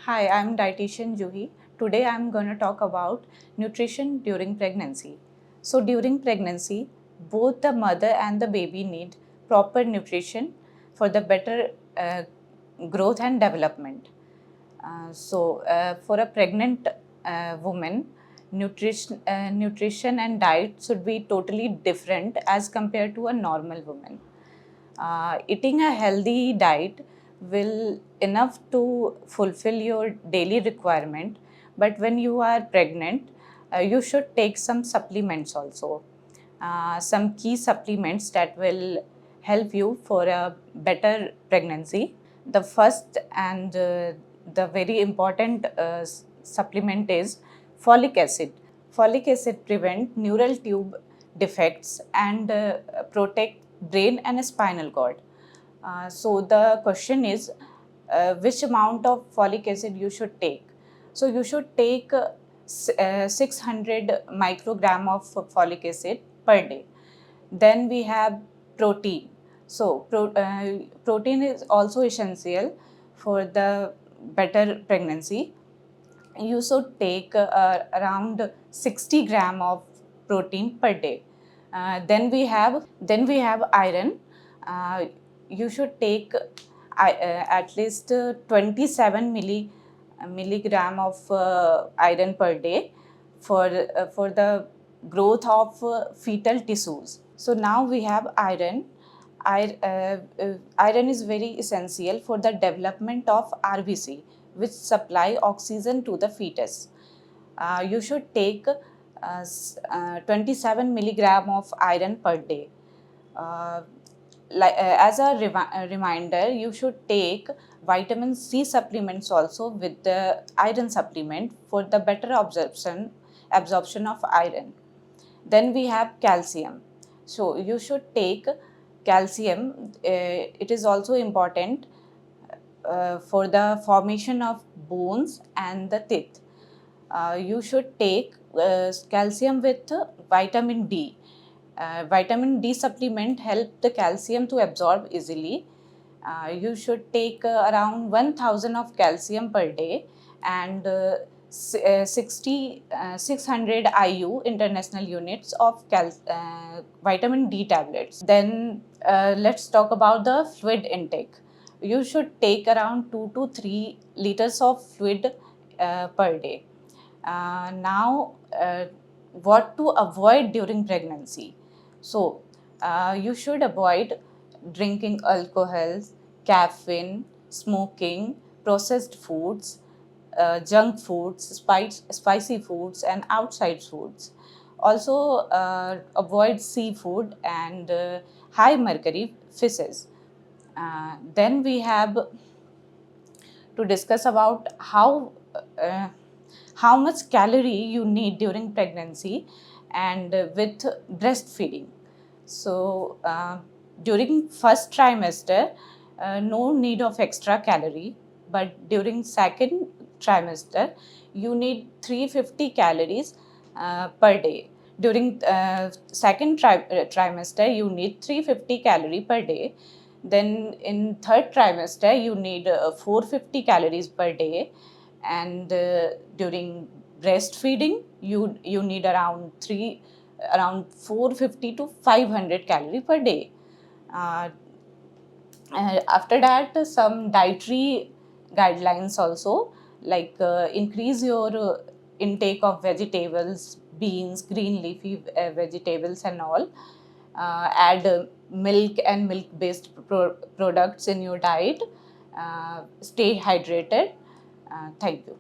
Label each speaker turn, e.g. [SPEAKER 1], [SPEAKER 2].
[SPEAKER 1] Hi, I'm dietitian Juhi. Today I'm going to talk about nutrition during pregnancy. So during pregnancy, both the mother and the baby need proper nutrition for the better growth and development. For a pregnant woman, nutrition and diet should be totally different as compared to a normal woman. Eating a healthy diet will enough to fulfill your daily requirement, but when you are pregnant, you should take some supplements also. Some key supplements that will help you for a better pregnancy. The first and the very important supplement is folic acid. Folic acid prevent neural tube defects and protect brain and spinal cord. So the question is, which amount of folic acid you should take? So you should take 600 microgram of folic acid per day. Then we have protein. Protein is also essential for the better pregnancy. You should take around 60 gram of protein per day. Then we have iron. Uh, you should take at least 27 milligram of iron per day for the growth of fetal tissues. So now we have iron. Iron is very essential for the development of RBC, which supply oxygen to the fetus. You should take 27 milligram of iron per day. Uh, as a reminder, you should take vitamin C supplements also with the iron supplement for the better absorption of iron. Then we have calcium. So you should take calcium. It is also important for the formation of bones and the teeth. You should take calcium with vitamin D. Vitamin D supplement help the calcium to absorb easily. You should take around 1000 of calcium per day and 600 IU international units of vitamin D tablets. Then let's talk about the fluid intake. You should take around 2 to 3 liters of fluid per day. Now, what to avoid during pregnancy? So, you should avoid drinking alcohol, caffeine, smoking, processed foods, junk foods, spicy foods, and outside foods. Also, avoid seafood and high mercury fishes. Then we have to discuss about how much calorie you need during pregnancy and with breastfeeding. So during first trimester, no need of extra calorie, but during second trimester, you need 350 calories per day. During trimester, you need 350 calorie per day. Then in third trimester, you need 450 calories per day, and during breastfeeding, you need around 450 to 500 calorie per day. Uh, After that, some dietary guidelines also, like increase your intake of vegetables, beans, green leafy vegetables and all. Add milk and milk based products in your diet. Stay hydrated. Thank you.